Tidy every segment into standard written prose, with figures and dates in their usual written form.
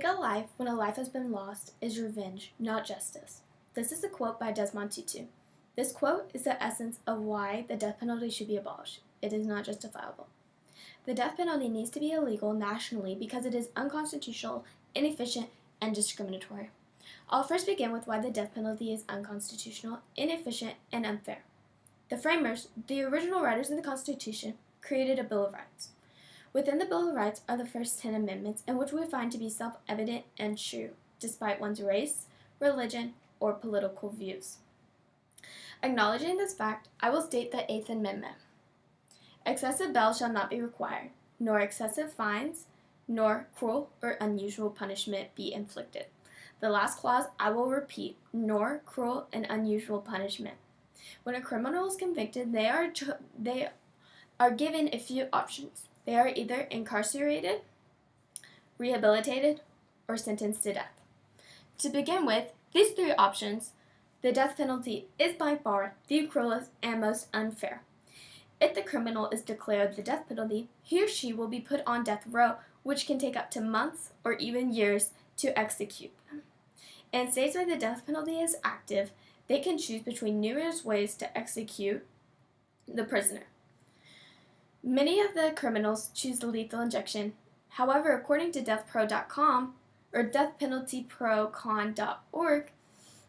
take a life when a life has been lost is revenge, not justice. This is a quote by Desmond Tutu. This quote is the essence of why the death penalty should be abolished. It is not justifiable. The death penalty needs to be illegal nationally because it is unconstitutional, inefficient, and discriminatory. I'll first begin with why the death penalty is unconstitutional, inefficient, and unfair. The framers, the original writers of the Constitution, created a Bill of Rights. Within the Bill of Rights are the first 10 amendments, in which we find to be self-evident and true, despite one's race, religion, or political views. Acknowledging this fact, I will state the 8th Amendment. Excessive bail shall not be required, nor excessive fines, nor cruel or unusual punishment be inflicted. The last clause I will repeat, nor cruel and unusual punishment. When a criminal is convicted, they are given a few options. They are either incarcerated, rehabilitated, or sentenced to death. To begin with, these three options, the death penalty is by far the cruelest and most unfair. If the criminal is declared the death penalty, he or she will be put on death row, which can take up to months or even years to execute them. In states where the death penalty is active, they can choose between numerous ways to execute the prisoner. Many of the criminals choose the lethal injection. However, according to deathpro.com or deathpenaltyprocon.org,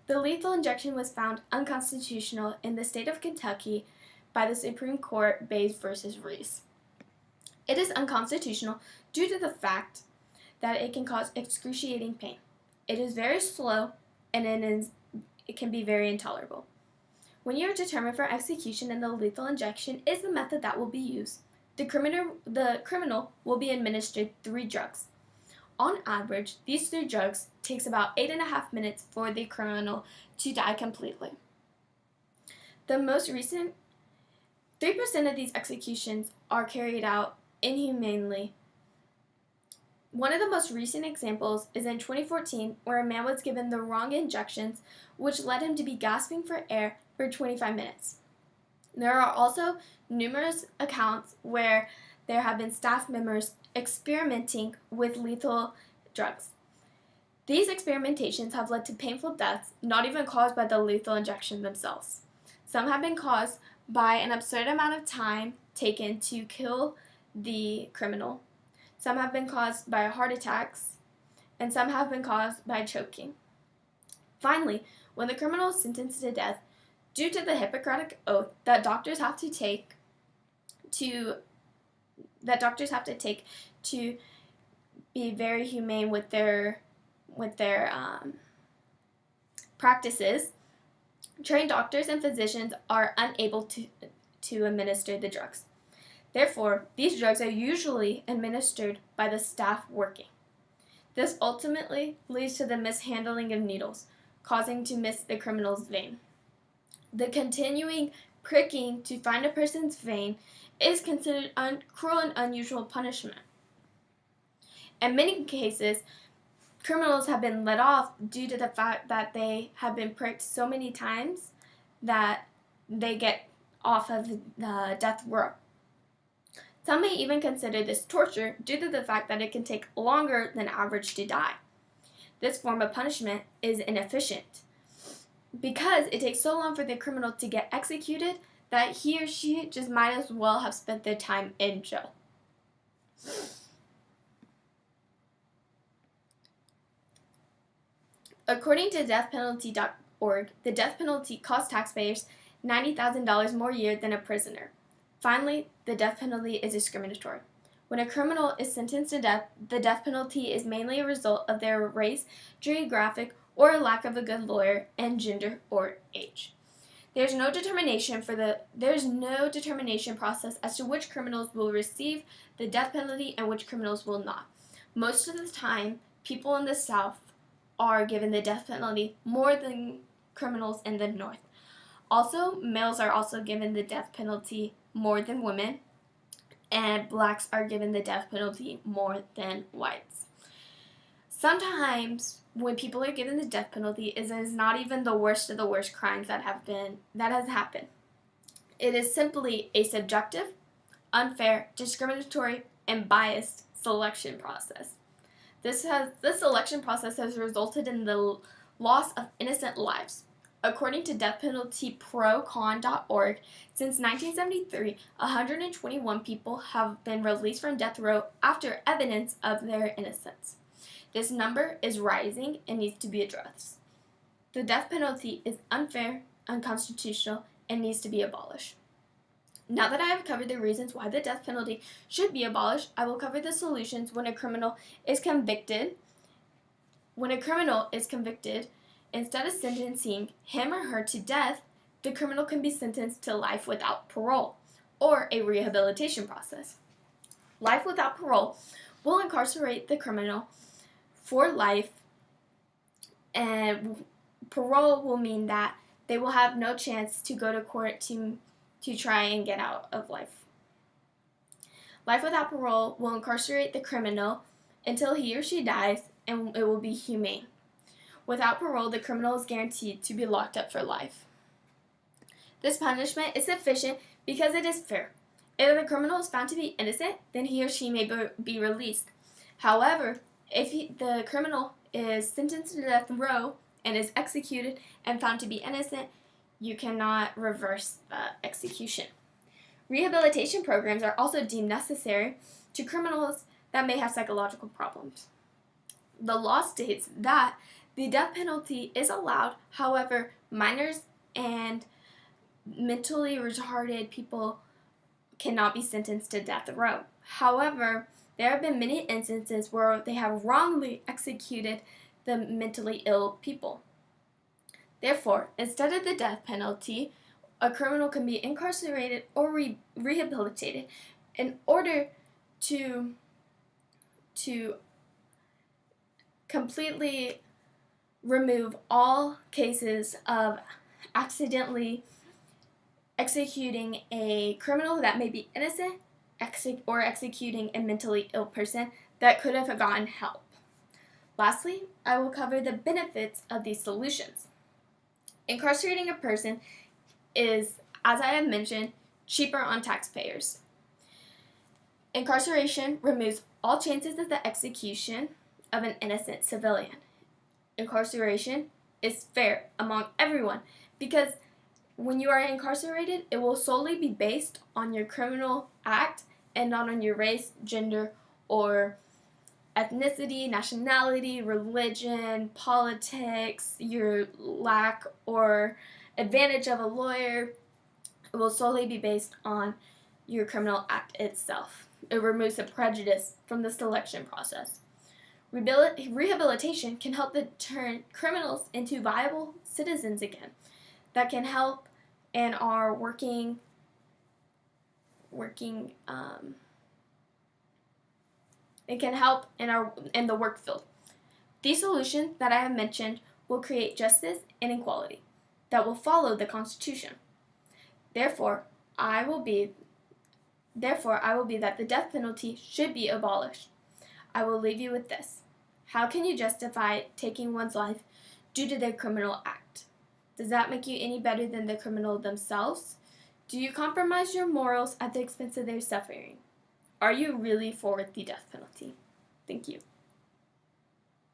the lethal injection was found unconstitutional in the state of Kentucky by the Supreme Court Bays v. Reese. It is unconstitutional due to the fact that it can cause excruciating pain. It is very slow and it can be very intolerable. When you are determined for execution and the lethal injection is the method that will be used, the criminal will be administered 3 drugs. On average, these 3 drugs takes about 8.5 minutes for the criminal to die completely. The most recent 3% of these executions are carried out inhumanely. One of the most recent examples is in 2014, where a man was given the wrong injections, which led him to be gasping for air for 25 minutes. There are also numerous accounts where there have been staff members experimenting with lethal drugs. These experimentations have led to painful deaths, not even caused by the lethal injection themselves. Some have been caused by an absurd amount of time taken to kill the criminal. Some have been caused by heart attacks, and some have been caused by choking. Finally, when the criminal is sentenced to death, due to the Hippocratic oath that doctors have to take to be very humane with their practices, trained doctors and physicians are unable to administer the drugs. Therefore, these drugs are usually administered by the staff working. This ultimately leads to the mishandling of needles, causing to miss the criminal's vein. The continuing pricking to find a person's vein is considered cruel and unusual punishment. In many cases, criminals have been let off due to the fact that they have been pricked so many times that they get off of the death row. Some may even consider this torture due to the fact that it can take longer than average to die. This form of punishment is inefficient because it takes so long for the criminal to get executed that he or she just might as well have spent their time in jail. According to deathpenalty.org, the death penalty costs taxpayers $90,000 more a year than a prisoner. Finally, the death penalty is discriminatory. When a criminal is sentenced to death, the death penalty is mainly a result of their race, geographic, or a lack of a good lawyer, and gender or age. There's no determination process as to which criminals will receive the death penalty and which criminals will not. Most of the time, people in the South are given the death penalty more than criminals in the North. Also, males are also given the death penalty more than women, and blacks are given the death penalty more than whites. Sometimes when people are given the death penalty, it is not even the worst of the worst crimes that has happened. It is simply a subjective, unfair, discriminatory, and biased selection process. This election process has resulted in the loss of innocent lives. According to deathpenaltyprocon.org, since 1973, 121 people have been released from death row after evidence of their innocence. This number is rising and needs to be addressed. The death penalty is unfair, unconstitutional, and needs to be abolished. Now that I have covered the reasons why the death penalty should be abolished, I will cover the solutions when a criminal is convicted. When a criminal is convicted, instead of sentencing him or her to death, the criminal can be sentenced to life without parole or a rehabilitation process. Life without parole will incarcerate the criminal for life, and parole will mean that they will have no chance to go to court to try and get out of life. Life without parole will incarcerate the criminal until he or she dies, and it will be humane. Without parole, the criminal is guaranteed to be locked up for life. This punishment is sufficient because it is fair. If the criminal is found to be innocent, then he or she may be released. However, if the criminal is sentenced to death row and is executed and found to be innocent, you cannot reverse the execution. Rehabilitation programs are also deemed necessary to criminals that may have psychological problems. The law states that the death penalty is allowed, however, minors and mentally retarded people cannot be sentenced to death row. However, there have been many instances where they have wrongly executed the mentally ill people. Therefore, instead of the death penalty, a criminal can be incarcerated or rehabilitated in order to completely remove all cases of accidentally executing a criminal that may be innocent or executing a mentally ill person that could have gotten help. Lastly, I will cover the benefits of these solutions. Incarcerating a person is, as I have mentioned, cheaper on taxpayers. Incarceration removes all chances of the execution of an innocent civilian. Incarceration is fair among everyone because when you are incarcerated, it will solely be based on your criminal act and not on your race, gender, or ethnicity, nationality, religion, politics, your lack or advantage of a lawyer. It will solely be based on your criminal act itself. It removes the prejudice from the selection process. Rehabilitation can help turn criminals into viable citizens again that can help and are working it can help in the work field. These solutions that I have mentioned will create justice and equality that will follow the Constitution. Therefore, I will be that the death penalty should be abolished. I will leave you with this. How can you justify taking one's life due to their criminal act? Does that make you any better than the criminal themselves? Do you compromise your morals at the expense of their suffering? Are you really for the death penalty? Thank you.